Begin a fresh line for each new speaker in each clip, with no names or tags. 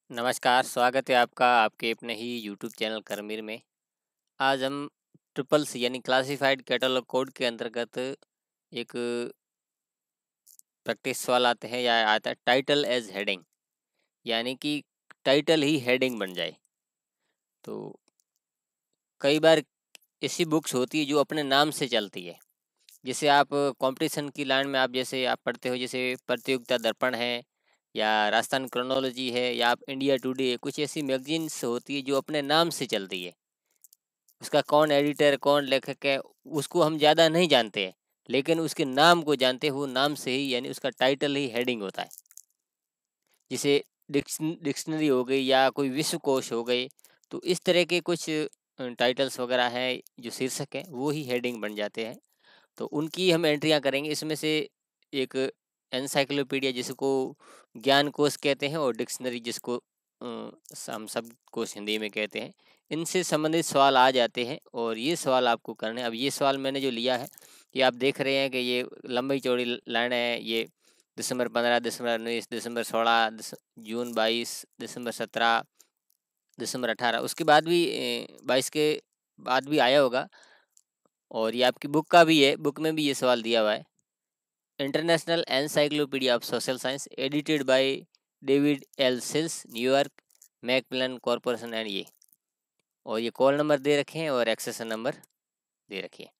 नमस्कार, स्वागत है आपका आपके अपने ही यूट्यूब चैनल करमीर में। आज हम ट्रिपल सी यानी क्लासिफाइड कैटलॉग कोड के अंतर्गत एक प्रैक्टिस सवाल आते हैं या आता है टाइटल एज हेडिंग, यानी कि टाइटल ही हेडिंग बन जाए। तो कई बार ऐसी बुक्स होती है जो अपने नाम से चलती है। जैसे आप कंपटीशन की लाइन में आप जैसे आप पढ़ते हो, जैसे प्रतियोगिता दर्पण है या राजस्थान क्रोनोलॉजी है या आप इंडिया टुडे है, कुछ ऐसी मैगजीन्स होती है जो अपने नाम से चलती है। उसका कौन एडिटर कौन लेखक है उसको हम ज़्यादा नहीं जानते हैं, लेकिन उसके नाम को जानते हो, नाम से ही यानी उसका टाइटल ही हेडिंग होता है। जैसे डिक्शनरी हो गई या कोई विश्वकोश हो गई, तो इस तरह के कुछ टाइटल्स वगैरह हैं जो शीर्षक हैं वो ही हेडिंग बन जाते हैं। तो उनकी हम एंट्रियां करेंगे। इसमें से एक एनसाइक्लोपीडिया जिसको ज्ञान कोश कहते हैं और डिक्शनरी जिसको हम सब कोश हिंदी में कहते हैं, इनसे संबंधित सवाल आ जाते हैं और ये सवाल आपको करने हैं। अब ये सवाल मैंने जो लिया है, ये आप देख रहे हैं कि ये लंबी चौड़ी लाइन है। ये दिसंबर 15, दिसंबर 19, दिसंबर 16, जून 22, दिसंबर 17, दिसंबर 18, उसके बाद भी 22 के बाद भी आया होगा। और ये आपकी बुक का भी है, बुक में भी ये सवाल दिया हुआ है। International encyclopedia of social science edited by David L Sills, New York Macmillan corporation and ये। और ये कॉल नंबर दे रखे हैं और एक्सेशन नंबर दे रखी है।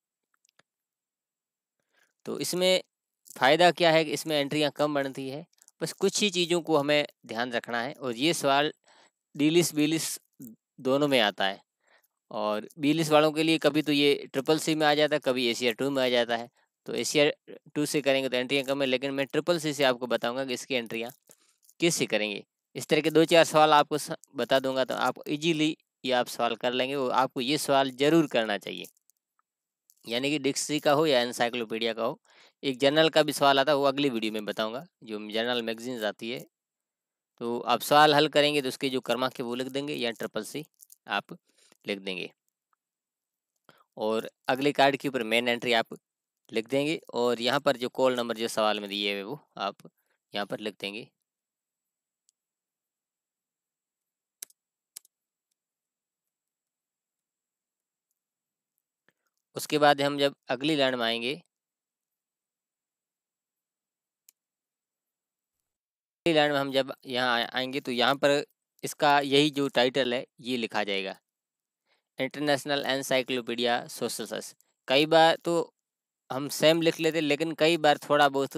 तो इसमें फ़ायदा क्या है कि इसमें एंट्रियां कम बनती है, बस कुछ ही चीज़ों को हमें ध्यान रखना है। और ये सवाल डीलिस बीलिस दोनों में आता है। और बीलिस वालों के लिए कभी तो ये ट्रिपल सी में आ जाता है, कभी एशिया 2 में आ जाता है। तो एशिया 2 से करेंगे तो एंट्रियां कम है, लेकिन मैं ट्रिपल सी से आपको बताऊंगा कि इसकी एंट्रियां किससे करेंगे। इस तरह के 2-4 सवाल आपको बता दूंगा, तो आप इजीली ये आप सवाल कर लेंगे। और आपको ये सवाल जरूर करना चाहिए, यानी कि डिक्शनरी का हो या एनसाइक्लोपीडिया का हो। एक जर्नल का भी सवाल आता है, वो अगली वीडियो में बताऊंगा, जो जर्नल मैगजीन्स आती है। तो आप सवाल हल करेंगे तो उसके जो क्रमांक है वो लिख देंगे या ट्रिपल सी आप लिख देंगे। और अगले कार्ड के ऊपर मेन एंट्री आप लिख देंगे और यहाँ पर जो कॉल नंबर जो सवाल में दिए हुए वो आप यहाँ पर लिख देंगे। उसके बाद हम जब अगली लाइन में आएंगे, अगली लाइन में हम जब यहाँ आएंगे तो यहाँ पर इसका यही जो टाइटल है ये लिखा जाएगा, इंटरनेशनल एनसाइक्लोपीडिया सोशल साइंस। कई बार तो हम सेम लिख लेते, लेकिन कई बार थोड़ा बहुत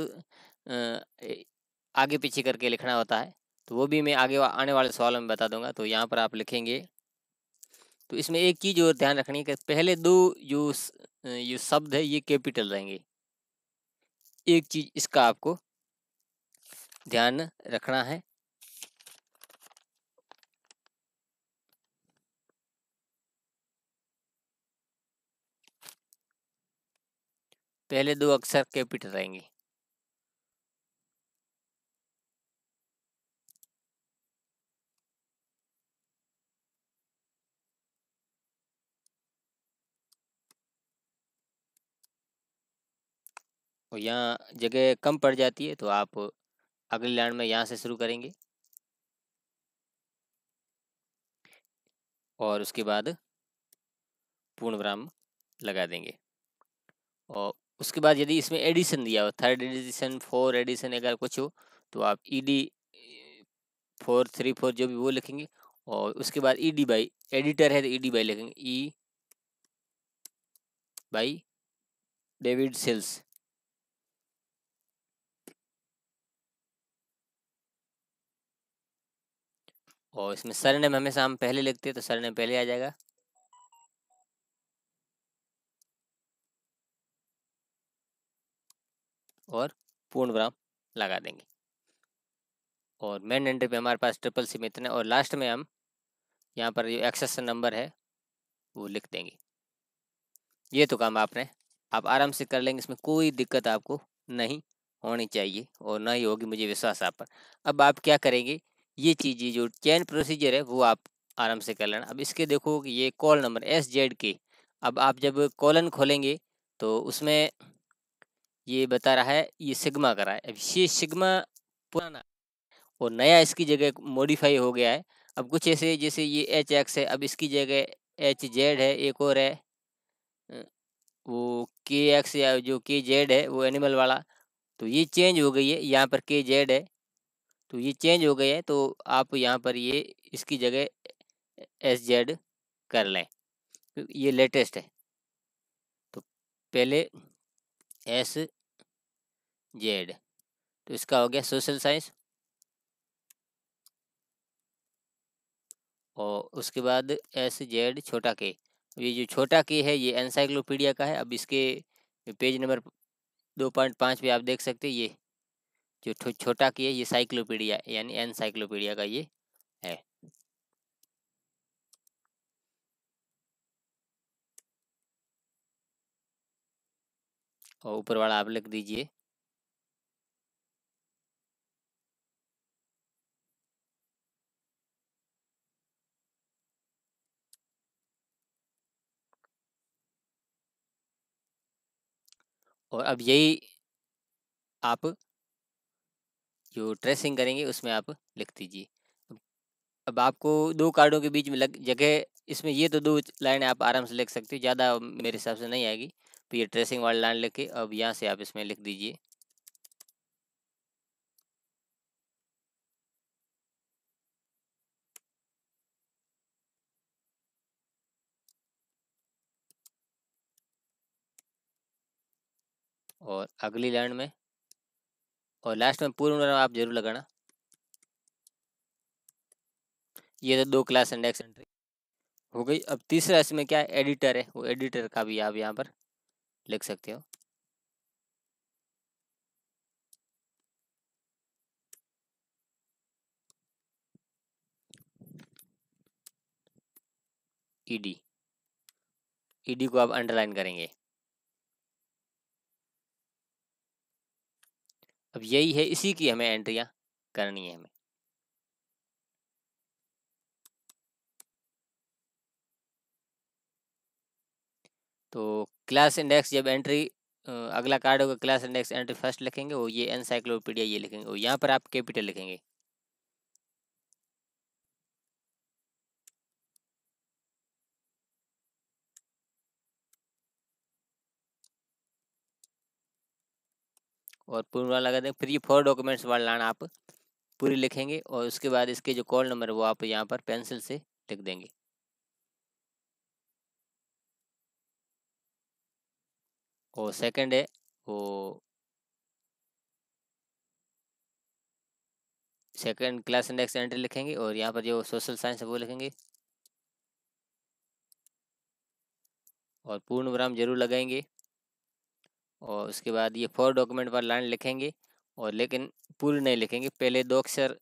आगे पीछे करके लिखना होता है। तो वो भी मैं आगे आने वाले सवालों में बता दूंगा। तो यहाँ पर आप लिखेंगे। तो इसमें एक चीज़ और ध्यान रखनी है कि पहले दो जो ये शब्द है ये कैपिटल रहेंगे। एक चीज़ इसका आपको ध्यान रखना है। पहले दो अक्षर कैपिटल रहेंगे। और यहाँ जगह कम पड़ जाती है, तो आप अगली लाइन में यहाँ से शुरू करेंगे और उसके बाद पूर्ण विराम लगा देंगे। और उसके बाद यदि इसमें एडिशन दिया हो, थर्ड एडिशन, फोर एडिशन अगर कुछ हो, तो आप ED 434 जो भी वो लिखेंगे। और उसके बाद ED बाई, एडिटर है तो ED बाई लिखेंगे, ई बाई डेविड सिल्स। और इसमें सरनेम हमेशा हम पहले लिखते हैं, तो सरनेम पहले आ जाएगा। और पूर्ण विराम लगा देंगे। और मेन एंट्री पे हमारे पास ट्रिपल सी में इतने, और लास्ट में हम यहाँ पर जो एक्सेशन नंबर है वो लिख देंगे। ये तो काम आपने आप आराम से कर लेंगे, इसमें कोई दिक्कत आपको नहीं होनी चाहिए और ना ही होगी, मुझे विश्वास आप पर। अब आप क्या करेंगे, ये चीज़ें जो चेन प्रोसीजर है वो आप आराम से कर लेना। अब इसके देखो कि ये कॉल नंबर SZ के, अब आप जब कॉलन खोलेंगे तो उसमें ये बता रहा है, ये सिग्मा का रहा है। अब ये सिग्मा पुराना, और नया इसकी जगह मॉडिफाई हो गया है। अब कुछ ऐसे जैसे ये एच एक्स है, अब इसकी जगह एच जेड है, एक और है वो के एक्स या जो के जेड है वो एनिमल वाला, तो ये चेंज हो गई है। यहाँ पर के जेड है तो ये चेंज हो गई है, तो आप यहाँ पर ये इसकी जगह एस जेड कर लें, ये लेटेस्ट है। तो पहले एस जेड, तो इसका हो गया सोशल साइंस। और उसके बाद एस जेड छोटा के, ये जो छोटा के है ये एनसाइक्लोपीडिया का है। अब इसके पेज नंबर 2.5 पे आप देख सकते हैं, ये जो छोटा के है ये साइक्लोपीडिया यानी एनसाइक्लोपीडिया का ये है। और ऊपर वाला आप लिख दीजिए। और अब यही आप जो ट्रेसिंग करेंगे उसमें आप लिख दीजिए। अब आपको दो कार्डों के बीच में लग जगह, इसमें ये तो दो लाइन आप आराम से लिख सकते हो, ज़्यादा मेरे हिसाब से नहीं आएगी। तो ये ट्रेसिंग वाली लाइन लिख के अब यहाँ से आप इसमें लिख दीजिए और अगली लाइन में और लास्ट में पूर्ण विराम आप जरूर लगाना। ये तो दो क्लास इंडेक्स एंट्री हो गई। अब तीसरा इसमें क्या है, एडिटर है, वो एडिटर का भी आप यहाँ पर लिख सकते हो। ईडी, ईडी को आप अंडरलाइन करेंगे। अब यही है, इसी की हमें एंट्रियाँ करनी है हमें। तो क्लास इंडेक्स जब एंट्री अगला कार्ड होगा, क्लास इंडेक्स एंट्री फर्स्ट लिखेंगे, वो ये एनसाइक्लोपीडिया ये लिखेंगे, और यहाँ पर आप कैपिटल लिखेंगे। और पूर्ण लगा दें। फिर ये फॉर डॉक्यूमेंट्स वाला लाइन आप पूरी लिखेंगे, और उसके बाद इसके जो कॉल नंबर है वो आप यहाँ पर पेंसिल से लिख देंगे। और सेकंड है वो सेकंड क्लास इंडेक्स एंट्री लिखेंगे, और यहाँ पर जो सोशल साइंस है वो लिखेंगे, और पूर्ण विराम जरूर लगाएंगे। और उसके बाद ये फॉर डॉक्यूमेंट वाला लाइन लिखेंगे, और लेकिन पूरी नहीं लिखेंगे, पहले दो अक्षर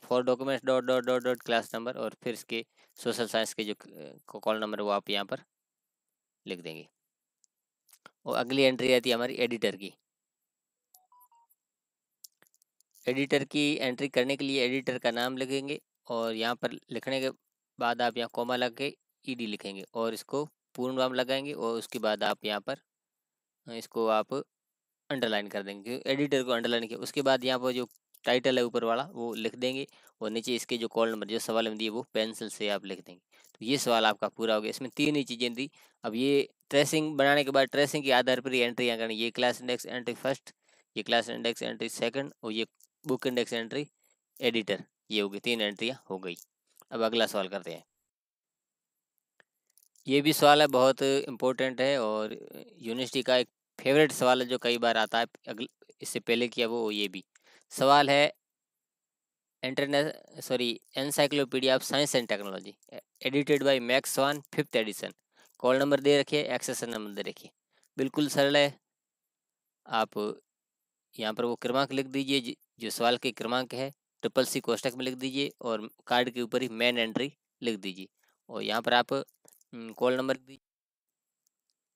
for documents dot dot dot dot class number, और फिर इसके सोशल साइंस के जो कॉल नंबर वो आप यहाँ पर लिख देंगे। और अगली एंट्री आती है हमारी एडिटर की। एडिटर की एंट्री करने के लिए एडिटर का नाम लिखेंगे, और यहाँ पर लिखने के बाद आप यहाँ कॉमा लगा के ईडी लिखेंगे, और इसको पूर्ण विराम लगाएंगे, और उसके बाद आप यहाँ पर इसको आप अंडरलाइन कर देंगे, एडिटर को अंडरलाइन किया। उसके बाद यहाँ पर जो टाइटल है ऊपर वाला वो लिख देंगे, और नीचे इसके जो कॉल नंबर जो सवाल में दिए वो पेंसिल से आप लिख देंगे। तो ये सवाल आपका पूरा हो गया। इसमें तीन ही चीज़ें दी। अब ये ट्रेसिंग बनाने के बाद ट्रेसिंग के आधार पर ही एंट्रियाँ करनी। ये क्लास इंडेक्स एंट्री फर्स्ट, ये क्लास इंडेक्स एंट्री सेकंड, और ये बुक इंडेक्स एंट्री एडिटर, ये होगी, तीन एंट्रियाँ हो गई। अब अगला सवाल करते हैं। ये भी सवाल है, बहुत इम्पोर्टेंट है, और यूनिवर्सिटी का एक फेवरेट सवाल है जो कई बार आता है। इससे पहले किया वो ये भी सवाल है। Internet sorry encyclopedia of science and technology, edited by Max Swan, 5th edition. Call number दे रखिए, एक्सेशन नंबर दे रखिए, बिल्कुल सरल है। आप यहाँ पर वो क्रमांक लिख दीजिए, जो सवाल के क्रमांक है, ट्रिपल सी कोष्टक में लिख दीजिए, और कार्ड के ऊपर ही मेन एंट्री लिख दीजिए, और यहाँ पर आप कॉल नंबर लिख दीजिए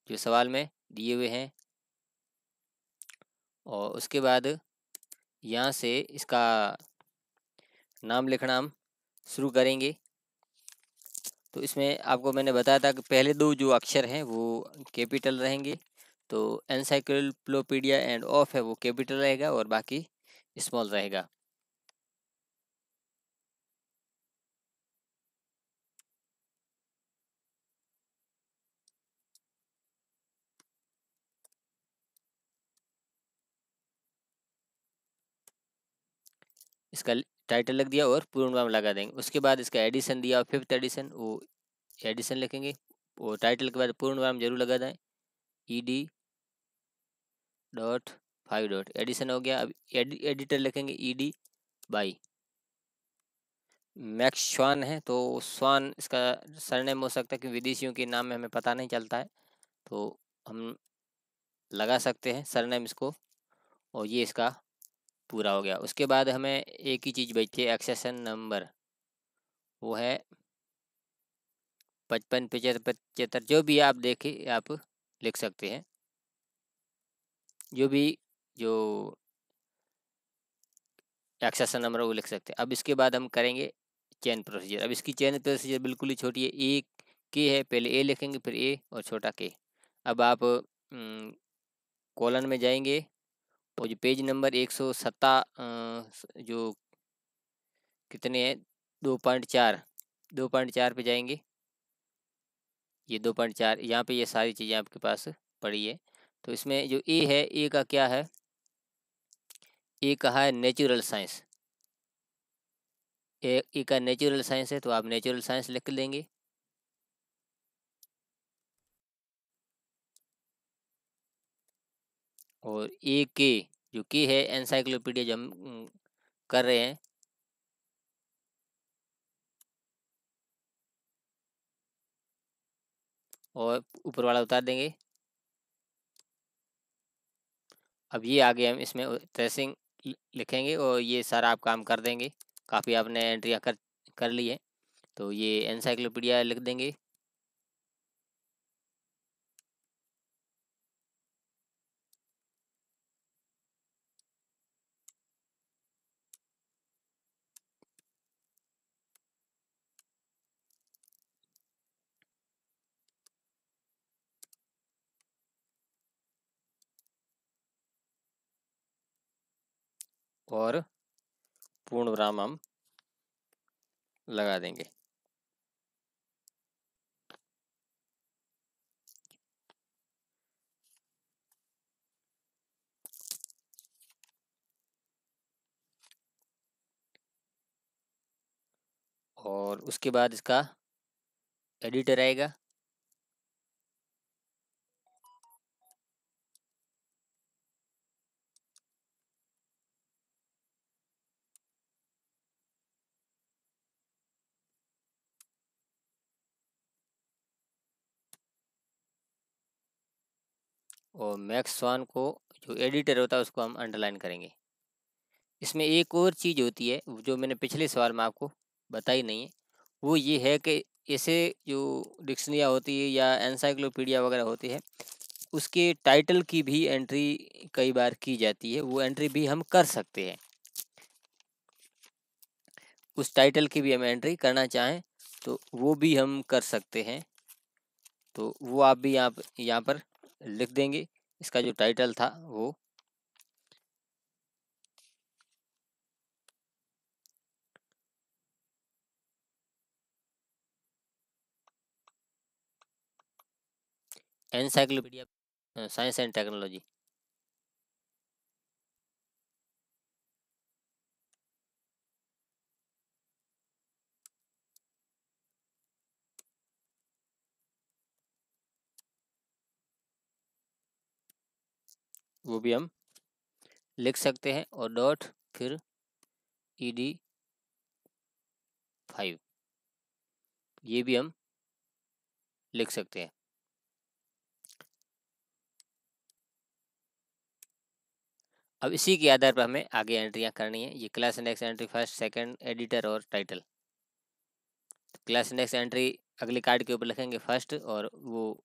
जो सवाल में दिए हुए हैं। और उसके बाद यहाँ से इसका नाम लिखना हम शुरू करेंगे। तो इसमें आपको मैंने बताया था कि पहले दो जो अक्षर हैं वो कैपिटल रहेंगे। तो एनसाइक्लोपीडिया एंड ऑफ है वो कैपिटल रहेगा, और बाकी स्मॉल रहेगा। इसका टाइटल लिख दिया और पूर्ण विराम लगा देंगे। उसके बाद इसका एडिशन दिया, 5th एडिशन, वो एडिशन लिखेंगे और टाइटल के बाद पूर्ण विराम जरूर लगा दें, ED.5 एडिशन हो गया। अब एडिटर लिखेंगे ED/। मैक्स स्वान है तो स्वान इसका सरनेम हो सकता है कि विदेशियों के नाम में हमें पता नहीं चलता है, तो हम लगा सकते हैं सरनेम इसको, और ये इसका पूरा हो गया। उसके बाद हमें एक ही चीज़ बचती है, एक्सेशन नंबर, वो है 55 75 75, जो भी आप देखें आप लिख सकते हैं, जो भी जो एक्सेशन नंबर वो लिख सकते हैं। अब इसके बाद हम करेंगे चेन प्रोसीजर। अब इसकी चेन प्रोसीजर बिल्कुल ही छोटी है, ए के है, पहले ए लिखेंगे फिर ए और छोटा के। अब आप कॉलन में जाएंगे और जो पेज नंबर 107 जो कितने हैं 2.4 2.4 पे जाएंगे। ये 2.4 यहाँ पे ये सारी चीज़ें आपके पास पड़ी है। तो इसमें जो ए है, ए का क्या है, ए का है नेचुरल साइंस। ए का नेचुरल साइंस है तो आप नेचुरल साइंस लिख लेंगे। और ए के जो के है एनसाइक्लोपीडिया जो हम कर रहे हैं, और ऊपर वाला उतार देंगे। अब ये आगे हम इसमें ट्रेसिंग लिखेंगे और ये सारा आप काम कर देंगे। काफ़ी आपने एंट्रियाँ कर ली है, तो ये एनसाइक्लोपीडिया लिख देंगे। और पूर्ण विराम हम लगा देंगे। और उसके बाद इसका एडिटर आएगा। और मैक्स स्वान को जो एडिटर होता है उसको हम अंडरलाइन करेंगे। इसमें एक और चीज़ होती है जो मैंने पिछले सवाल में आपको बताई नहीं है, वो ये है कि ऐसे जो डिक्शनरियाँ होती है या एनसाइक्लोपीडिया वगैरह होती है, उसके टाइटल की भी एंट्री कई बार की जाती है। वो एंट्री भी हम कर सकते हैं। उस टाइटल की भी हम एंट्री करना चाहें तो वो भी हम कर सकते हैं। तो वो आप भी यहाँ पर लिख देंगे। इसका जो टाइटल था वो एनसाइक्लोपीडिया साइंस एंड टेक्नोलॉजी। वो भी हम लिख सकते हैं, और डॉट फिर ED/5 ये भी हम लिख सकते हैं। अब इसी के आधार पर हमें आगे एंट्रियां करनी है। ये class index entry first second editor और टाइटल। क्लास इंडेक्स एंट्री अगले कार्ड के ऊपर लिखेंगे फर्स्ट, और वो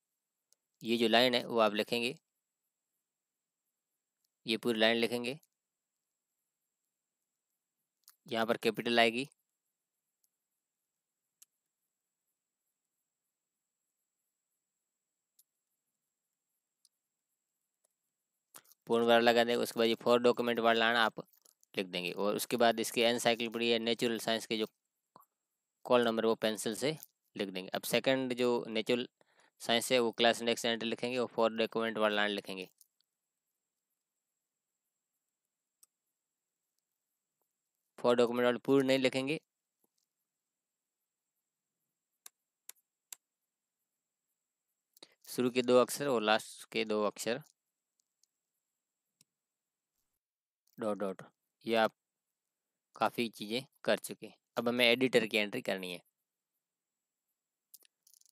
ये जो लाइन है वो आप लिखेंगे, ये पूरी लाइन लिखेंगे। यहाँ पर कैपिटल आएगी। पूर्ण वर्ग लगा देंगे। उसके बाद ये फॉर डॉक्यूमेंट वाला लाइन आप लिख देंगे, और उसके बाद इसके एनसाइक्लोपीडिया नेचुरल साइंस के जो कॉल नंबर वो पेंसिल से लिख देंगे। अब सेकंड जो नेचुरल साइंस है वो क्लास इंडेक्स एंट्री लिखेंगे और फॉर डॉक्यूमेंट वाला लाइन लिखेंगे। फॉर डॉक्यूमेंट वाले पूर्ण नहीं लिखेंगे, शुरू के 2 अक्षर और लास्ट के 2 अक्षर डॉट डॉट। ये आप काफ़ी चीज़ें कर चुके। अब हमें एडिटर की एंट्री करनी है।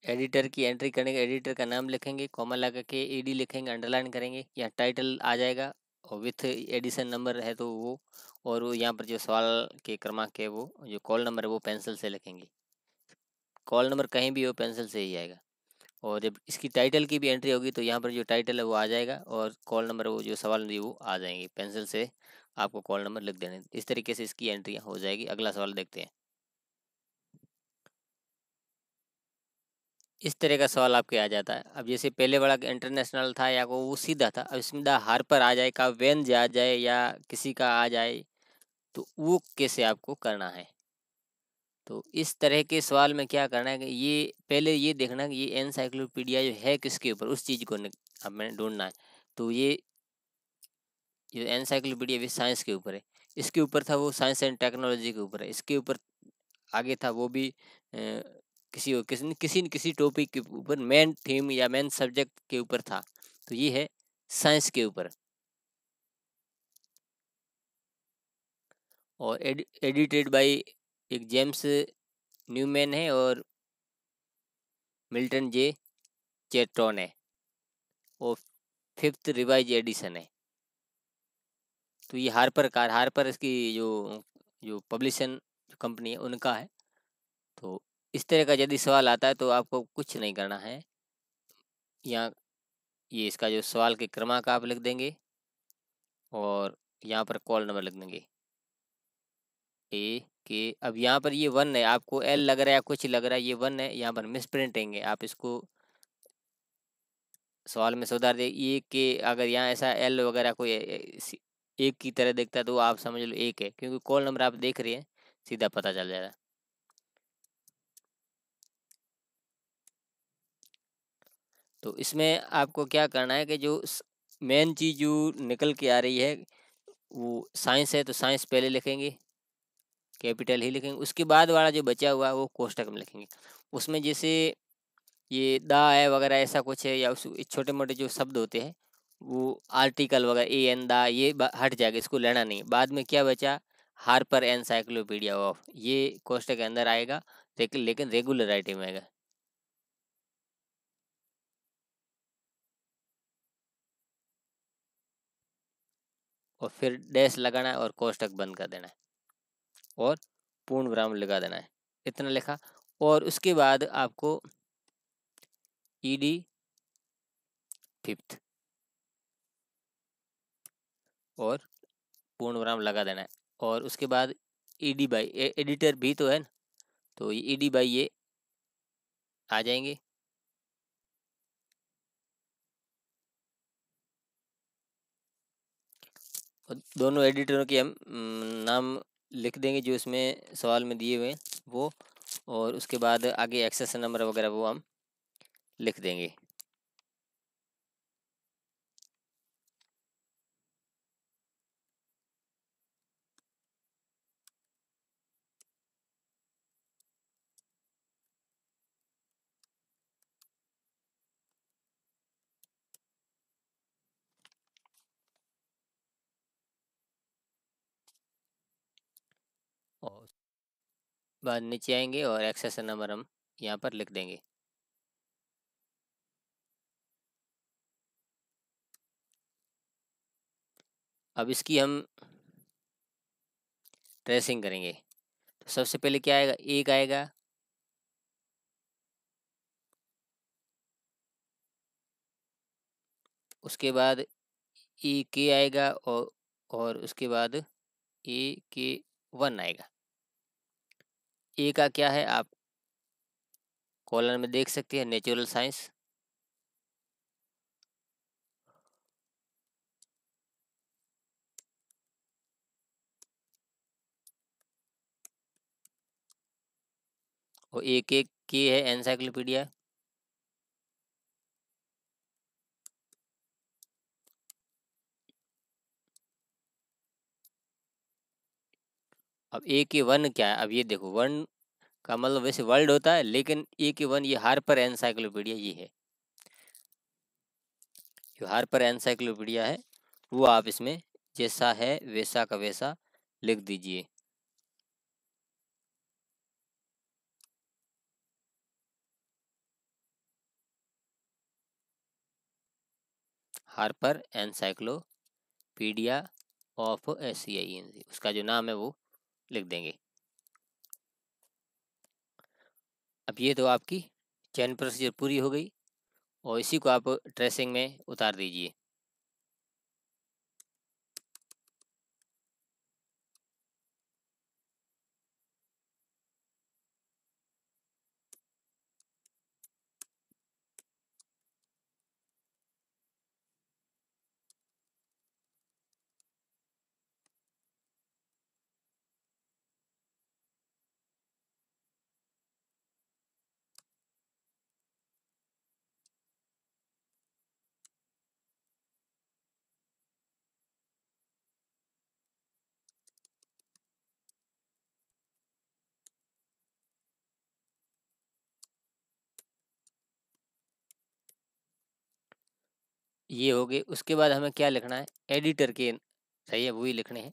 एडिटर की एंट्री करने के एडिटर का नाम लिखेंगे, कॉमा लगा के ईडी लिखेंगे, अंडरलाइन करेंगे, या टाइटल आ जाएगा और विथ एडिशन नंबर है तो वो, और वो यहाँ पर जो सवाल के क्रमांक है वो जो कॉल नंबर है वो पेंसिल से लिखेंगे। कॉल नंबर कहीं भी हो पेंसिल से ही आएगा। और जब इसकी टाइटल की भी एंट्री होगी तो यहाँ पर जो टाइटल है वो आ जाएगा और कॉल नंबर वो जो सवाल दिए वो आ जाएंगे। पेंसिल से आपको कॉल नंबर लिख देने। इस तरीके से इसकी एंट्री हो जाएगी। अगला सवाल देखते हैं। इस तरह का सवाल आपके आ जाता है। अब जैसे पहले वाला इंटरनेशनल था या वो सीधा था, अब इसमें द हार्पर आ जाए, का वेंज आ जाए या किसी का आ जाए, तो वो कैसे आपको करना है। तो इस तरह के सवाल में क्या करना है कि ये पहले ये देखना कि ये एनसाइक्लोपीडिया जो है किसके ऊपर, उस चीज़ को अब मैंने ढूंढना है। तो ये एनसाइक्लोपीडिया भी साइंस के ऊपर है। इसके ऊपर था वो साइंस एंड टेक्नोलॉजी के ऊपर है। इसके ऊपर आगे था वो भी किसी न किसी टॉपिक के ऊपर मेन थीम या मेन सब्जेक्ट के ऊपर था। तो ये है साइंस के ऊपर। और एडिटेड बाय एक जेम्स न्यूमैन है और मिल्टन जे चेटोन है, और 5th रिवाइज एडिशन है। तो ये हार्पर इसकी जो जो पब्लिशन कंपनी है उनका है। तो इस तरह का यदि सवाल आता है तो आपको कुछ नहीं करना है। यहाँ ये इसका जो सवाल के क्रमांक आप लिख देंगे और यहाँ पर कॉल नंबर लिख देंगे ए के। अब यहाँ पर ये 1 है, आपको एल लग रहा है या कुछ लग रहा है, ये 1 है, यहाँ पर मिस प्रिंटिंग है। आप इसको सवाल में सुधार दे। ये के अगर यहाँ ऐसा एल वगैरह कोई एक की तरह दिखता है तो आप समझ लो एक है, क्योंकि कॉल नंबर आप देख रहे हैं, सीधा पता चल जाएगा। तो इसमें आपको क्या करना है कि जो मेन चीज़ जो निकल के आ रही है वो साइंस है, तो साइंस पहले लिखेंगे, कैपिटल ही लिखेंगे। उसके बाद वाला जो बचा हुआ है वो कोष्टक में लिखेंगे। उसमें जैसे ये दा है वगैरह ऐसा कुछ है, या उस छोटे मोटे जो शब्द होते हैं वो आर्टिकल वगैरह ए एन दा ये हट जाएगा, इसको लेना नहीं। बाद में क्या बचा, हार्पर एनसाइक्लोपीडिया ऑफ, ये कोष्टक के अंदर आएगा, लेकिन रेगुलर राइटिंग में आएगा। और फिर डैश लगाना है और कोष्टक बंद कर देना है और पूर्ण विराम लगा देना है। इतना लिखा। और उसके बाद आपको ईडी 5th और पूर्ण विराम लगा देना है। और उसके बाद ईडी बाई एडिटर भी तो है ना, तो ये ईडी बाई ये आ जाएंगे। और दोनों एडिटरों के हम नाम लिख देंगे जो इसमें सवाल में दिए हुए हैं वो। और उसके बाद आगे एक्सेस नंबर वगैरह वो हम लिख देंगे। और बाद नीचे आएंगे और एक्सेस नंबर हम यहाँ पर लिख देंगे। अब इसकी हम ट्रेसिंग करेंगे। तो सबसे पहले क्या आएगा, एक आएगा, उसके बाद ए के आएगा, और उसके बाद ए के 1 आएगा। ए का क्या है आप कॉलम में देख सकते हैं, नेचुरल साइंस। और एक एक के है एनसाइक्लोपीडिया। अब ए के वन क्या है, अब ये देखो वन का मतलब वैसे वर्ल्ड होता है, लेकिन ए के वन ये हार्पर एनसाइक्लोपीडिया ये है, जो हार्पर एनसाइक्लोपीडिया है वो आप इसमें जैसा है वैसा का वैसा लिख दीजिए। हार्पर एनसाइक्लोपीडिया ऑफ SCIENC, उसका जो नाम है वो लिख देंगे। अब ये तो आपकी चयन प्रोसीजर पूरी हो गई और इसी को आप ट्रेसिंग में उतार दीजिए। ये हो गए, उसके बाद हमें क्या लिखना है, एडिटर के, सही है वही लिखने हैं।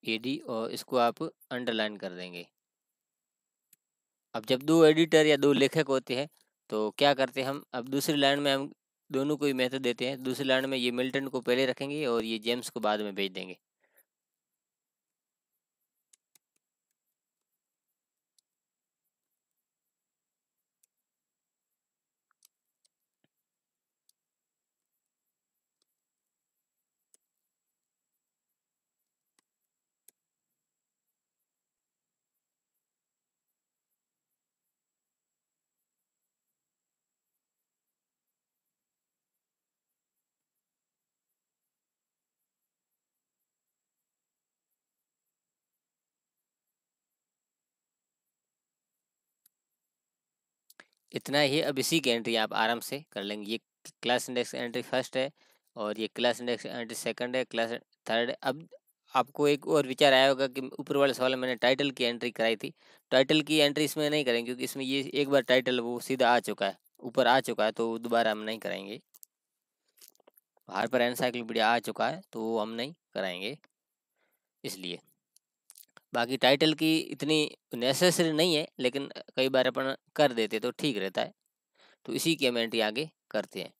AD और इसको आप अंडरलाइन कर देंगे। अब जब दो एडिटर या दो लेखक होते हैं तो क्या करते हैं हम, अब दूसरी लाइन में हम दोनों को ही मेथड देते हैं। दूसरी लाइन में ये मिल्टन को पहले रखेंगे और ये जेम्स को बाद में भेज देंगे। इतना ही है। अब इसी की एंट्री आप आराम से कर लेंगे। ये क्लास इंडेक्स एंट्री फर्स्ट है और ये क्लास इंडेक्स एंट्री सेकंड है, क्लास थर्ड है। अब आपको एक और विचार आया होगा कि ऊपर वाले सवाल में मैंने टाइटल की एंट्री कराई थी, टाइटल की एंट्री इसमें नहीं करेंगे क्योंकि इसमें ये एक बार टाइटल वो सीधा आ चुका है, ऊपर आ चुका है, तो दोबारा हम नहीं कराएंगे। हार्पर एनसाइक्लोपीडिया आ चुका है तो वो हम नहीं कराएंगे इसलिए। बाकी टाइटल की इतनी नेसेसरी नहीं है, लेकिन कई बार अपन कर देते तो ठीक रहता है, तो इसी की हम एंट्री आगे करते हैं।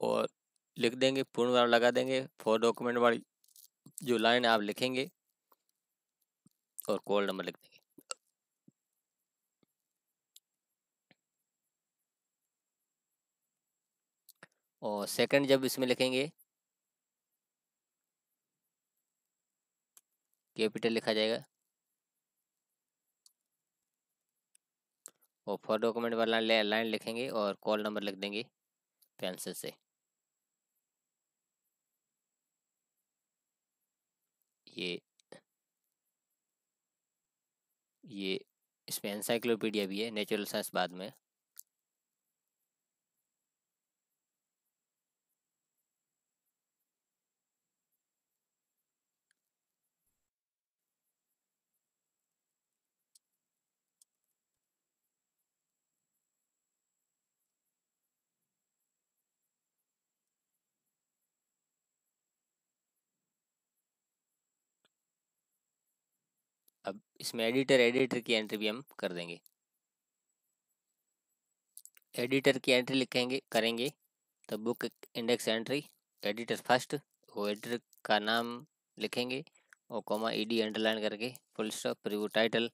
और लिख देंगे, पूर्ण विराम लगा देंगे, फॉर डॉक्यूमेंट वाली जो लाइन आप लिखेंगे और कॉल नंबर लिख देंगे। और सेकंड जब इसमें लिखेंगे कैपिटल लिखा जाएगा और फॉर डॉक्यूमेंट वाला लाइन लिखेंगे और कॉल नंबर लिख देंगे पेंसिल से। ये ये इसमें एनसाइक्लोपीडिया भी है, नेचुरल साइंस बाद में। अब इसमें एडिटर की एंट्री भी हम कर देंगे। एडिटर की एंट्री लिखेंगे करेंगे तो book index entry editor first, वो एडिटर का नाम लिखेंगे और कॉमा ED अंडरलाइन करके फुल स्टॉप, फिर वो टाइटल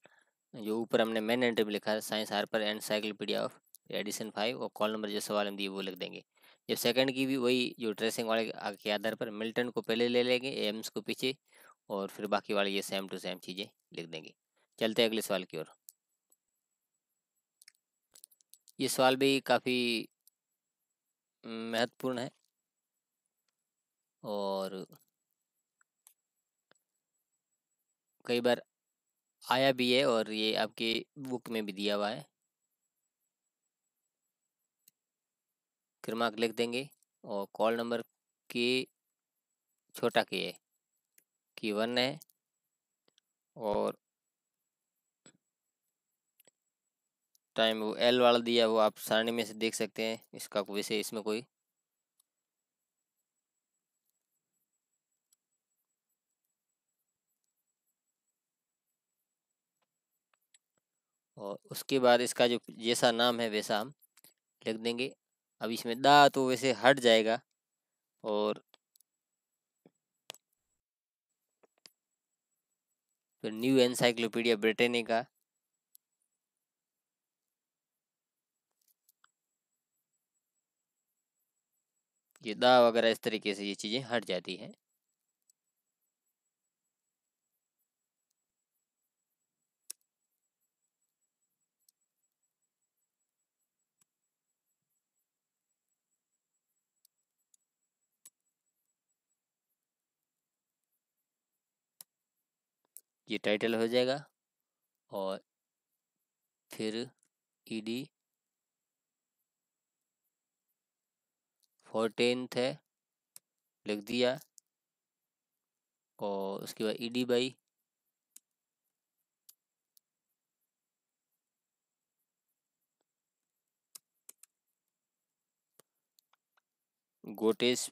जो ऊपर हमने मेन एंट्री में लिखा है science Harper encyclopedia of edition 5 और कॉल नंबर जो सवाल हम दिए वो लिख देंगे। जब सेकंड की भी वही जो ट्रेसिंग वाले के आधार पर मिल्टन को पहले ले लेंगे, एम्स को पीछे, और फिर बाकी वाले ये सेम टू सेम चीज़ें लिख देंगे। चलते हैं अगले सवाल की ओर। ये सवाल भी काफ़ी महत्वपूर्ण है और कई बार आया भी है और ये आपके बुक में भी दिया हुआ है। क्रमांक लिख देंगे और कॉल नंबर के छोटा के है कि 1 है और टाइम वो एल वाला दिया, वो आप सारणी में से देख सकते हैं। इसका वैसे इसमें कोई और उसके बाद इसका जो जैसा नाम है वैसा हम लिख देंगे। अब इसमें दा तो वैसे हट जाएगा और फिर न्यू एनसाइक्लोपीडिया ब्रिटेनिका, ये दा वगैरह इस तरीके से ये चीज़ें हट जाती हैं। ये टाइटल हो जाएगा और फिर ईडी 14th है लिख दिया और उसके बाद ईडी बाई गोटेस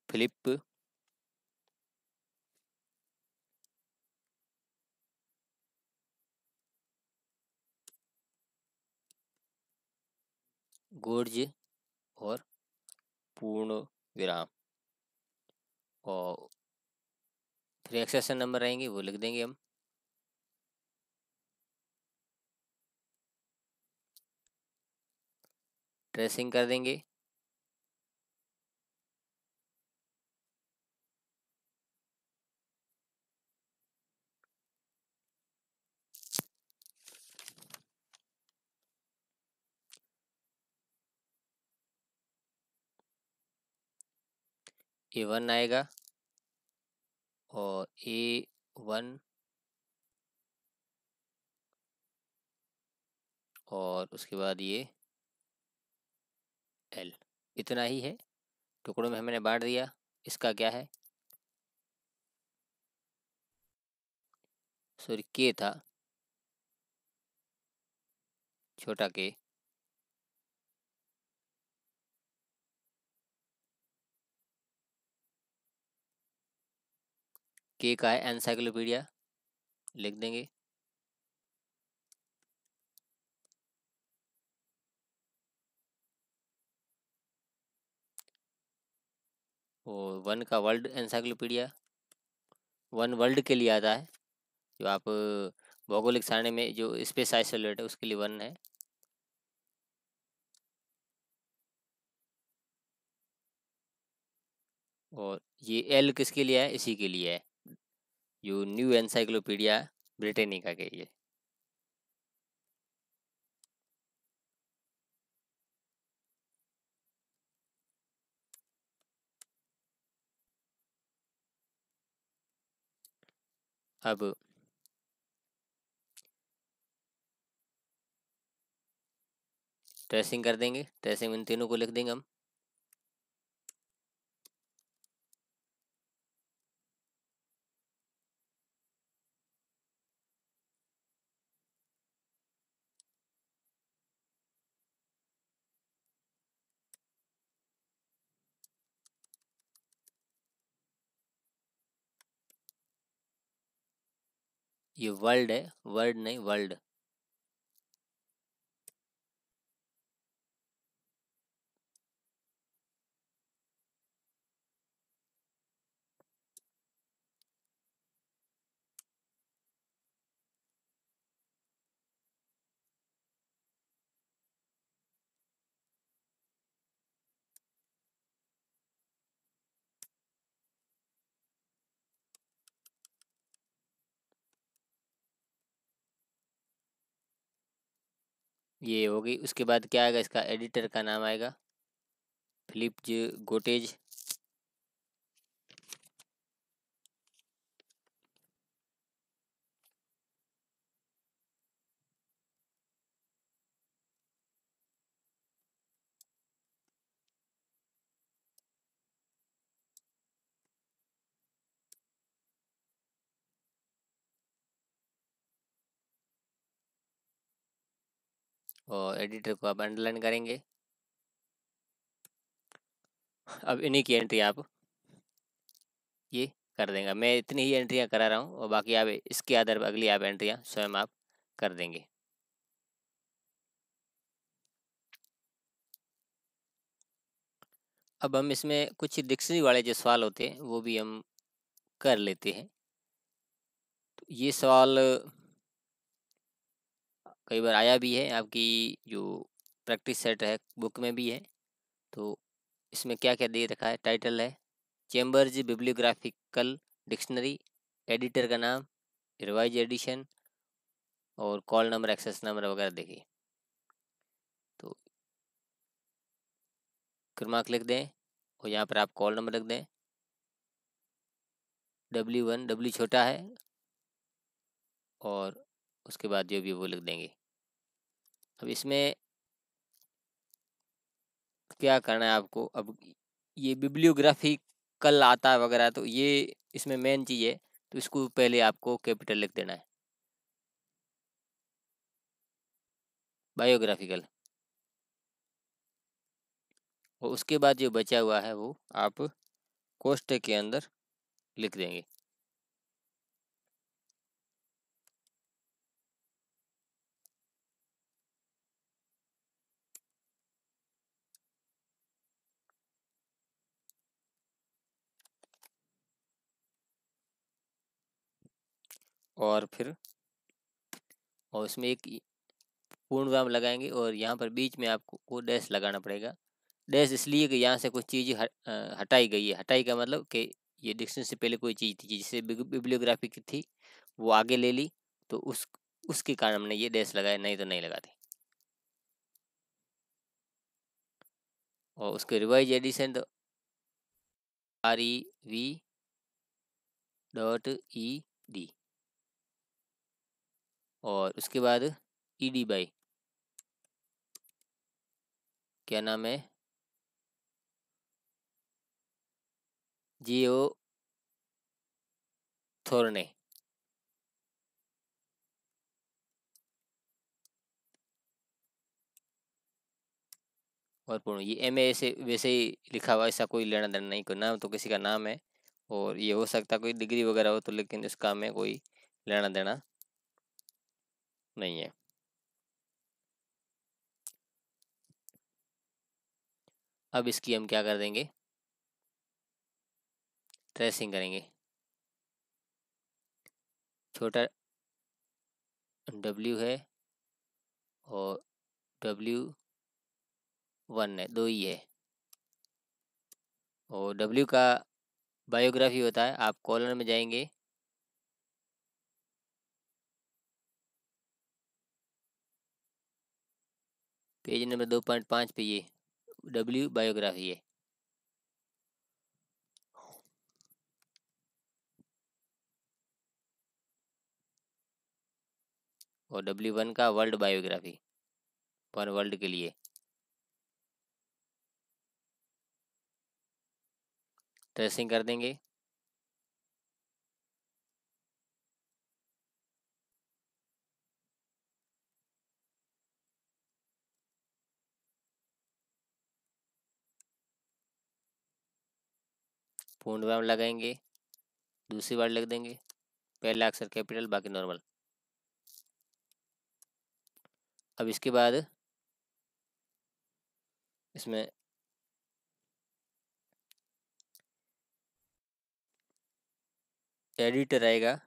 फिलिप गोर्ज और पूर्ण विराम और फिर एक्सेशन नंबर आएंगे वो लिख देंगे हम। ट्रेसिंग कर देंगे A1 आएगा और A1 और उसके बाद ये L, इतना ही है। टुकड़ों में हमने बांट दिया। इसका क्या है, सॉरी के था, छोटा के का है एनसाइक्लोपीडिया लिख देंगे और 1 का वर्ल्ड एनसाइक्लोपीडिया, 1 वर्ल्ड के लिए आता है। जो आप भौगोलिक सारणी में जो स्पेस आइसोलेट है उसके लिए 1 है। और ये एल किसके लिए है, इसी के लिए है जो न्यू एनसाइक्लोपीडिया ब्रिटेनिका के लिए। अब ट्रेसिंग कर देंगे, ट्रेसिंग इन तीनों को लिख देंगे हम। ये वर्ल्ड है, वर्ड नहीं वर्ल्ड। ये होगी। उसके बाद क्या आएगा, इसका एडिटर का नाम आएगा फिलिप गोटेज। और एडिटर को आप अंडरलाइन करेंगे। अब इन्हीं की एंट्री आप ये कर देंगे। मैं इतनी ही एंट्रियां करा रहा हूँ और बाकी आप इसके आधार पर अगली आप एंट्रियां स्वयं आप कर देंगे। अब हम इसमें कुछ डिक्शनरी वाले जो सवाल होते हैं वो भी हम कर लेते हैं। तो ये सवाल कई बार आया भी है, आपकी जो प्रैक्टिस सेट है बुक में भी है। तो इसमें क्या क्या दे रखा है, टाइटल है चेम्बर्स बिब्लियोग्राफिकल डिक्शनरी, एडिटर का नाम, रिवाइज एडिशन और कॉल नंबर, एक्सेस नंबर वगैरह देखिए। तो क्रमांक लिख दें और यहाँ पर आप कॉल नंबर रख दें। W1 W छोटा है और उसके बाद जो भी वो लिख देंगे। अब इसमें क्या करना है आपको, अब ये बिब्लियोग्राफी कल आता है वगैरह, तो ये इसमें मेन चीज़ है। तो इसको पहले आपको कैपिटल लिख देना है, बायोग्राफिकल। और उसके बाद जो बचा हुआ है वो आप कोष्टक के अंदर लिख देंगे। और फिर और उसमें एक पूर्ण विराम लगाएंगे और यहाँ पर बीच में आपको को डैश लगाना पड़ेगा। डैश इसलिए कि यहाँ से कुछ चीज़ हटाई गई है। हटाई का मतलब कि ये डिक्शनरी से पहले कोई चीज़ थी जिससे बिब्लियोग्राफी की थी, वो आगे ले ली, तो उसके कारण हमने ये डैश लगाया, नहीं तो नहीं लगाते। और उसके रिवाइज एडिशन तो REV.ED और उसके बाद ED बाई क्या नाम है, जियो थोरने। और पूर्ण ये MA से वैसे ही लिखा हुआ, ऐसा कोई लेना देना नहीं, कोई नाम तो किसी का नाम है और ये हो सकता कोई डिग्री वगैरह हो तो, लेकिन इसका में कोई लेना देना नहीं है। अब इसकी हम क्या कर देंगे, ट्रेसिंग करेंगे। छोटा W है और W1 है, दो ही है। और W का बायोग्राफी होता है, आप कॉलम में जाएंगे, पेज नंबर 2.5 पे ये W बायोग्राफी है। और W1 का वर्ल्ड बायोग्राफी, पर वर्ल्ड के लिए। ट्रेसिंग कर देंगे। पूर्ण विराम लगाएंगे, दूसरी बार लिख देंगे, पहला अक्षर कैपिटल बाकी नॉर्मल। अब इसके बाद इसमें एडिटर आएगा,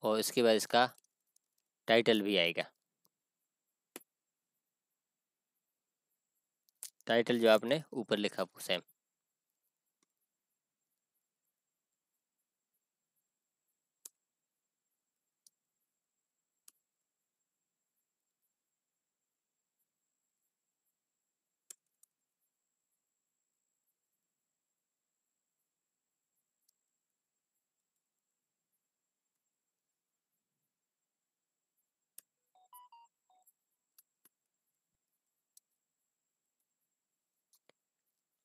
और इसके बाद इसका टाइटल भी आएगा। टाइटल जो आपने ऊपर लिखा वो सेम।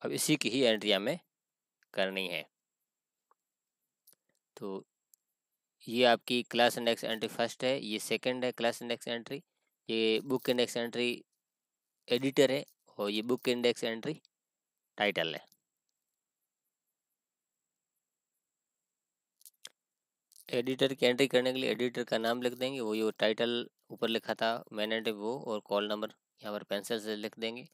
अब इसी की ही एंट्री हमें करनी है। तो ये आपकी क्लास इंडेक्स एंट्री फर्स्ट है, ये सेकंड है क्लास इंडेक्स एंट्री, ये बुक इंडेक्स एंट्री एडिटर है, और ये बुक इंडेक्स एंट्री टाइटल है। एडिटर की एंट्री करने के लिए एडिटर का नाम लिख देंगे, वो जो टाइटल ऊपर लिखा था मैन एंट्री वो, और कॉल नंबर यहाँ पर पेंसिल से लिख देंगे।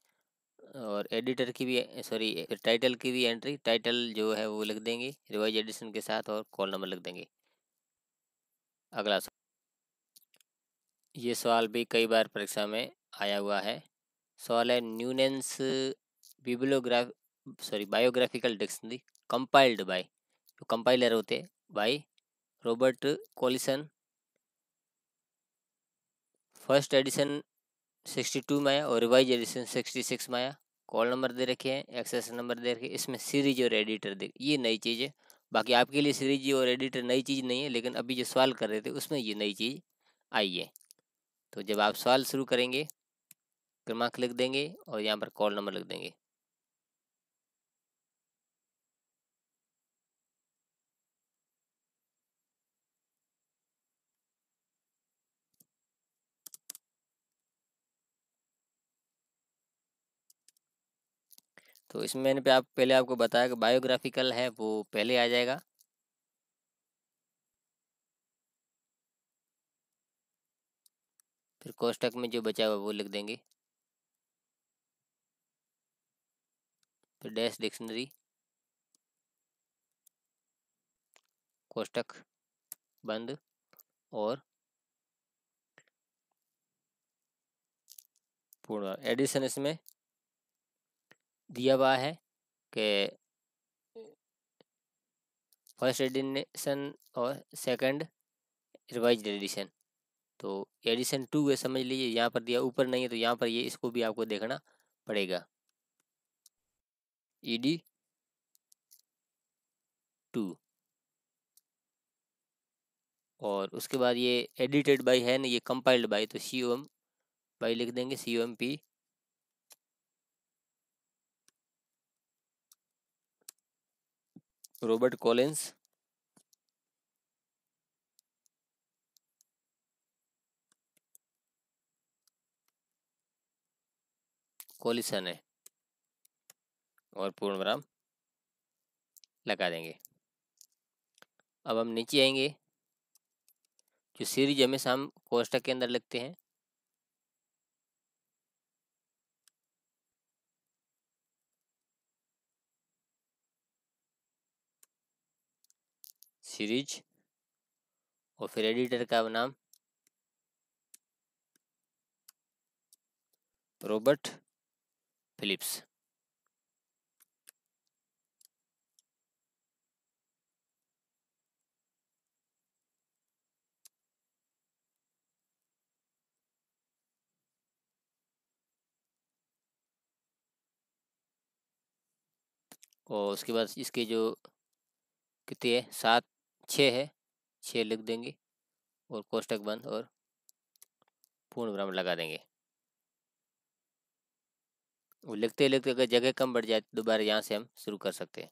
और एडिटर की भी सॉरी टाइटल की भी एंट्री, टाइटल जो है वो लिख देंगे रिवाइज एडिशन के साथ, और कॉल नंबर लिख देंगे। अगला ये सवाल भी कई बार परीक्षा में आया हुआ है। सवाल है न्यूनेंस बिब्लियोग्राफ बायोग्राफिकल डिक्शनरी कंपाइल्ड बाय, जो कंपाइलर होते हैं by Robert Collison, first edition 62 में आया और रिवाइज एडिशन 66 में आया। कॉल नंबर दे रखे हैं, एक्सेस नंबर दे रखे हैं, इसमें सीरीज और एडिटर दे, ये नई चीज़ है। बाकी आपके लिए सीरीज और एडिटर नई चीज़ नहीं है, लेकिन अभी जो सवाल कर रहे थे उसमें ये नई चीज़ आई है। तो जब आप सवाल शुरू करेंगे क्रमांक लिख देंगे और यहाँ पर कॉल नंबर लिख देंगे। तो इसमें मैंने पे आप पहले आपको बताया कि बायोग्राफिकल है वो पहले आ जाएगा, फिर कोष्टक में जो बचा हुआ वो लिख देंगे, फिर डैश डिक्शनरी कोष्टक बंद, और पूर्ण एडिशन इसमें दिया हुआ है कि फर्स्ट एडिशन और सेकंड रिवाइज्ड एडिशन। तो एडिशन 2 है समझ लीजिए, यहाँ पर दिया, ऊपर नहीं है तो यहाँ पर ये इसको भी आपको देखना पड़ेगा, ED 2। और उसके बाद ये एडिटेड बाय है ना, ये कंपाइल्ड बाय, तो COM बाय लिख देंगे, COMP रॉबर्ट कॉलिंस कॉलिसन है, और पूर्ण विराम लगा देंगे। अब हम नीचे आएंगे, जो सीरीज हमेशा हम कोष्टक के अंदर लिखते हैं, सीरीज, और फिर एडिटर का नाम रॉबर्ट फिलिप्स। और उसके बाद इसके जो कितने है, 7 6 है, 6 लिख देंगे, और कोष्टक बंद और पूर्ण विराम लगा देंगे। वो लिखते लिखते अगर जगह कम बढ़ जाए तो दोबारा यहाँ से हम शुरू कर सकते हैं।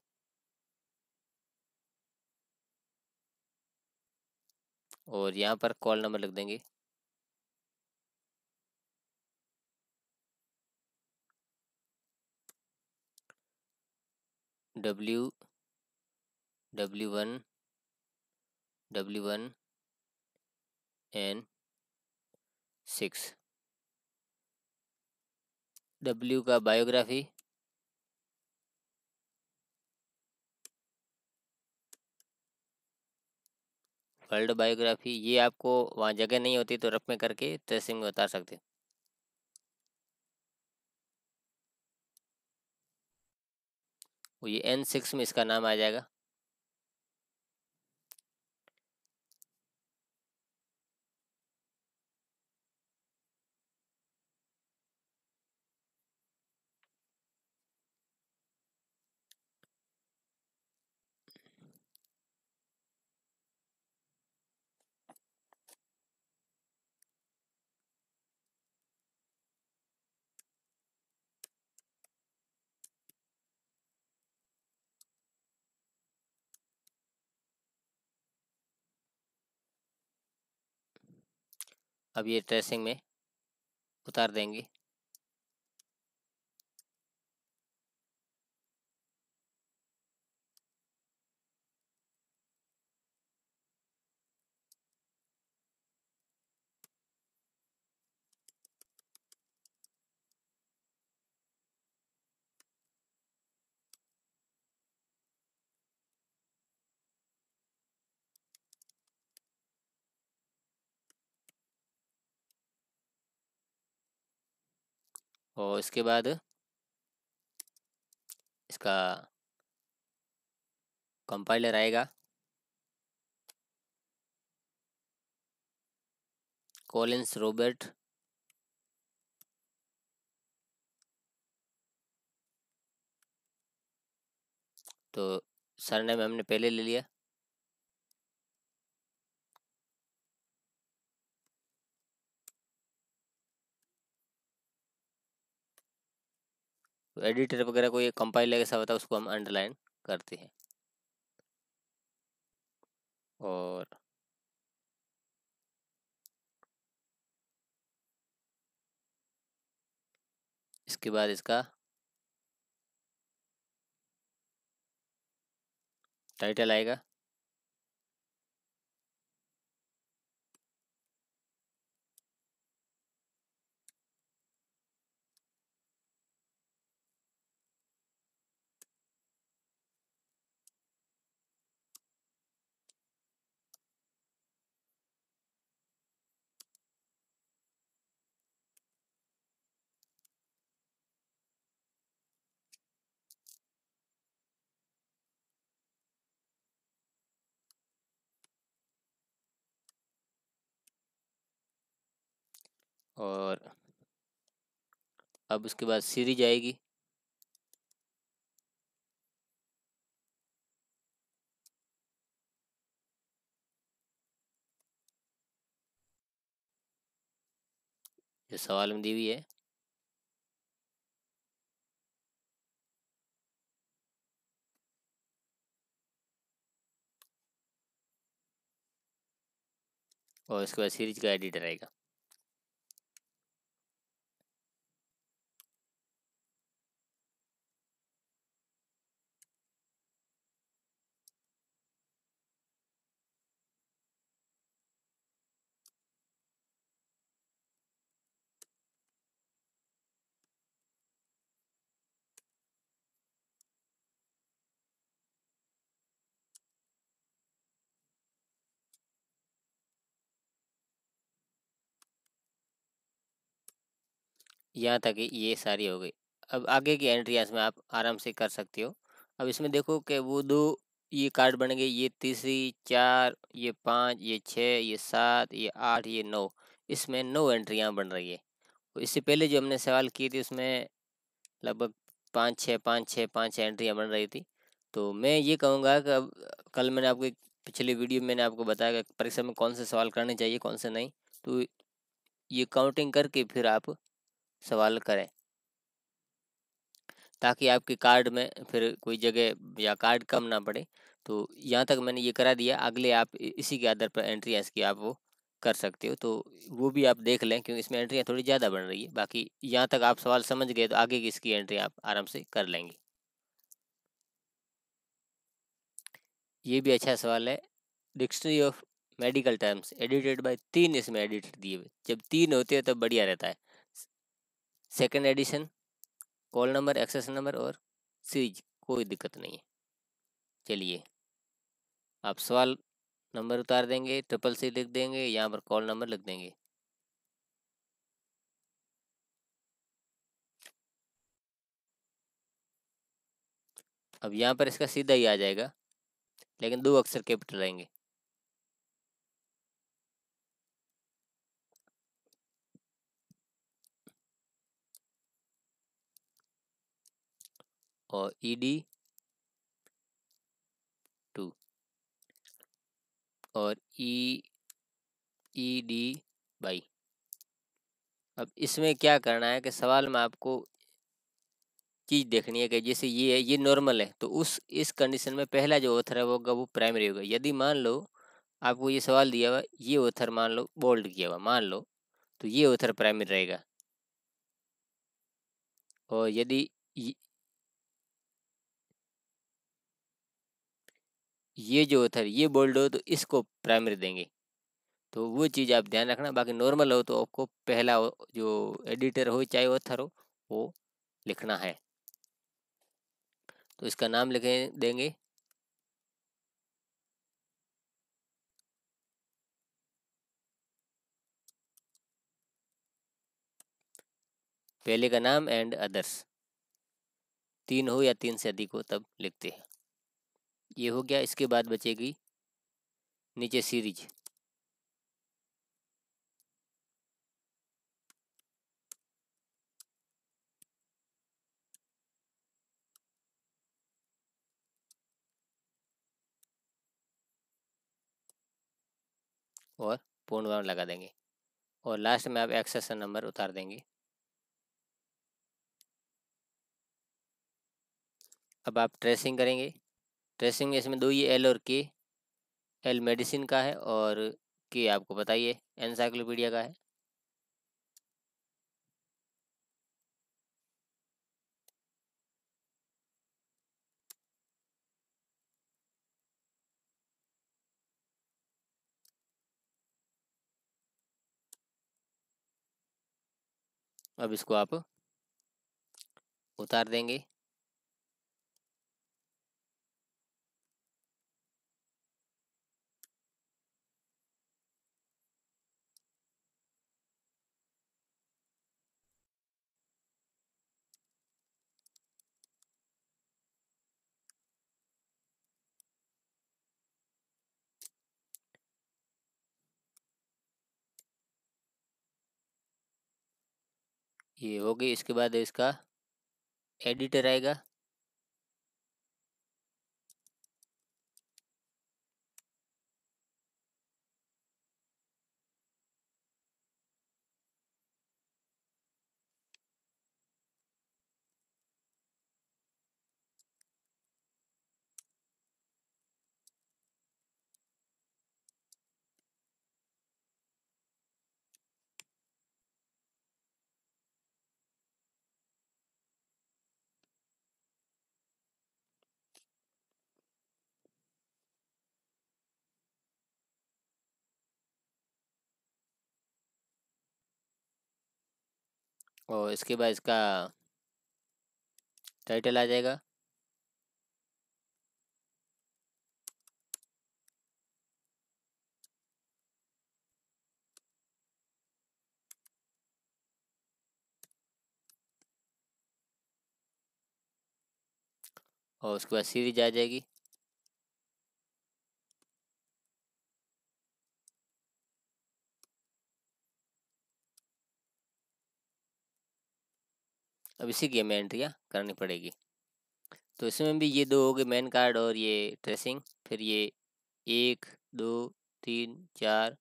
और यहाँ पर कॉल नंबर लिख देंगे, W1 W1 N 6, W का बायोग्राफी, वर्ल्ड बायोग्राफी ये आपको वहाँ जगह नहीं होती तो रफ में करके ट्रेसिंग में उतार सकते हो। वो ये N6 में इसका नाम आ जाएगा। अब ये ट्रेसिंग में उतार देंगे। और इसके बाद इसका कंपाइलर आएगा, कॉलिंस रॉबर्ट। तो सरनेम हमने पहले ले लिया। तो एडिटर वगैरह को ये कंपाइलर कैसा होता है उसको हम अंडरलाइन करते हैं। और इसके बाद इसका टाइटल आएगा। और अब उसके बाद सीरीज आएगी। जो सवाल में दी हुई है। और इसके बाद सीरीज का एडिटर आएगा। यहाँ तक ये सारी हो गई। अब आगे की एंट्री इसमें आप आराम से कर सकते हो। अब इसमें देखो कि वो दो ये कार्ड बन गए, ये तीसरी, चार, ये पाँच, ये छः, ये सात, ये आठ, ये नौ। इसमें 9 एंट्रियाँ बन रही है। तो इससे पहले जो हमने सवाल किए थे उसमें लगभग पाँच छः एंट्रियाँ बन रही थी। तो मैं ये कहूँगा कि अब कल मैंने आपको एक पिछली वीडियो में मैंने आपको बताया कि परीक्षा में कौन से सवाल करने चाहिए कौन से नहीं। तो ये काउंटिंग करके फिर आप सवाल करें ताकि आपके कार्ड में फिर कोई जगह या कार्ड कम ना पड़े। तो यहाँ तक मैंने ये करा दिया, अगले आप इसी के आधार पर एंट्री इसकी आप वो कर सकते हो। तो वो भी आप देख लें क्योंकि इसमें एंट्रियाँ थोड़ी ज़्यादा बन रही है। बाकी यहाँ तक आप सवाल समझ गए तो आगे की इसकी एंट्री आप आराम से कर लेंगे। ये भी अच्छा सवाल है। Dictionary of medical terms edited by 3 इसमें एडिटर दिए हुए। जब 3 होते हैं तब बढ़िया रहता है। Second edition, call number, access number और सीरीज, कोई दिक्कत नहीं है। चलिए आप सवाल नंबर उतार देंगे, ट्रिपल सी लिख देंगे, यहाँ पर कॉल नंबर लिख देंगे। अब यहाँ पर इसका सीधा ही आ जाएगा, लेकिन 2 अक्षर कैपिटल रहेंगे। और ED2 और EED22। अब इसमें क्या करना है कि सवाल में आपको चीज़ देखनी है कि जैसे ये है, ये नॉर्मल है, तो उस इस कंडीशन में पहला जो ऑथर है वो प्राइमरी होगा। यदि मान लो आपको ये सवाल दिया हुआ, ये ऑथर मान लो बोल्ड किया हुआ मान लो, तो ये ऑथर प्राइमरी रहेगा। और यदि ये जो ऑथर ये बोल्ड हो तो इसको प्राइमरी देंगे। तो वो चीज़ आप ध्यान रखना। बाकी नॉर्मल हो तो आपको पहला जो एडिटर हो चाहे ऑथर हो वो लिखना है। तो इसका नाम लिखे देंगे, पहले का नाम एंड अदर्स। 3 हो या 3 से अधिक हो तब लिखते हैं। ये हो गया। इसके बाद बचेगी नीचे सीरीज। और पूर्ण विराम लगा देंगे और लास्ट में आप एक्सेशन नंबर उतार देंगे। अब आप ट्रेसिंग करेंगे। ट्रेसिंग में इसमें 2 ये एल और के। एल मेडिसिन का है और के आपको बताइए एनसाइक्लोपीडिया का है। अब इसको आप उतार देंगे। ये हो गई। इसके बाद इसका एडिटर आएगा। और इसके बाद इसका टाइटल आ जाएगा। और उसके बाद सीरीज आ जाएगी। अब इसी की हमें एंट्रियाँ करनी पड़ेगी। तो इसमें भी ये 2 हो गए मेन कार्ड और ये ट्रेसिंग। फिर ये 1 2 3 4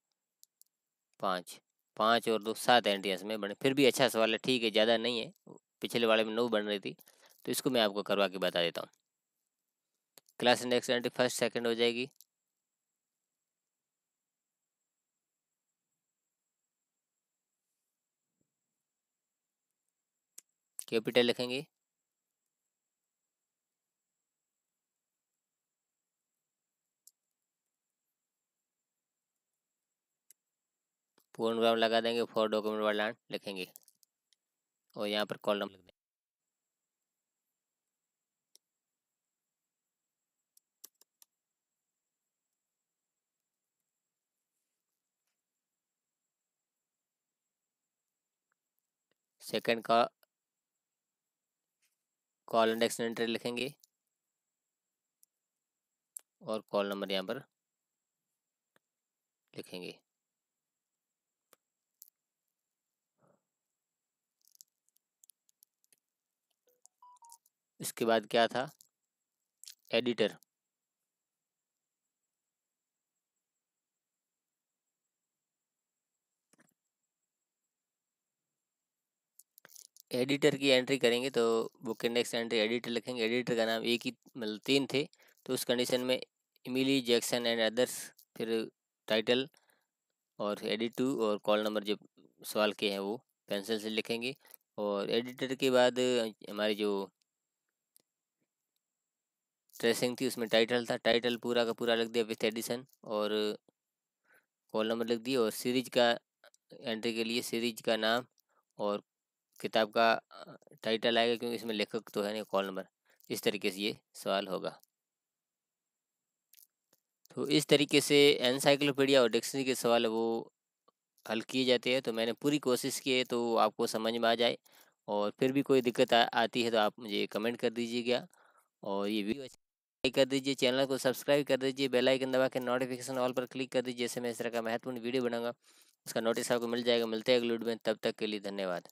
5 5 और 2 7 एंट्रियाँ इसमें बने। फिर भी अच्छा सवाल है, ठीक है, ज़्यादा नहीं है। पिछले वाले में 9 बन रही थी, तो इसको मैं आपको करवा के बता देता हूँ। Class index entry first second हो जाएगी। कैपिटल लिखेंगे। पूर्ण विराम लगा देंगे। फॉर डॉक्यूमेंट वाला लिखेंगे और यहाँ पर कॉलम लिख देंगे। सेकंड का कॉल इंडेक्स एंट्री लिखेंगे और कॉल नंबर यहाँ पर लिखेंगे। इसके बाद क्या था, एडिटर। एडिटर की एंट्री करेंगे तो बुक इंडेक्स एंट्री एडिटर लिखेंगे। एडिटर का नाम एक ही मतलब 3 थे, तो उस कंडीशन में इमिली जैक्सन एंड अदर्स, फिर टाइटल और एडिट टू और कॉल नंबर जो सवाल के हैं वो पेंसिल से लिखेंगे। और एडिटर के बाद हमारी जो ट्रेसिंग थी उसमें टाइटल था, टाइटल पूरा का पूरा लिख दिया विथ एडिशन, और कॉल नंबर लिख दिया। और सीरीज का एंट्री के लिए सीरीज का नाम और किताब का टाइटल आएगा, क्योंकि इसमें लेखक तो है नहीं, कॉल नंबर। इस तरीके से ये सवाल होगा। तो इस तरीके से एनसाइक्लोपीडिया और डिक्शनरी के सवाल वो हल किए जाते हैं। तो मैंने पूरी कोशिश की है, तो आपको समझ में आ जाए। और फिर भी कोई दिक्कत आती है तो आप मुझे कमेंट कर दीजिएगा। और ये वीडियो लाइक कर दीजिए, चैनल को सब्सक्राइब कर दीजिए, बेल आइकन दबा के नोटिफिकेशन ऑल पर क्लिक कर दीजिए। जैसे मैं इस तरह का महत्वपूर्ण वीडियो बनाऊंगा उसका नोटिस आपको मिल जाएगा। मिलते हैं अगले वीडियो में, तब तक के लिए धन्यवाद।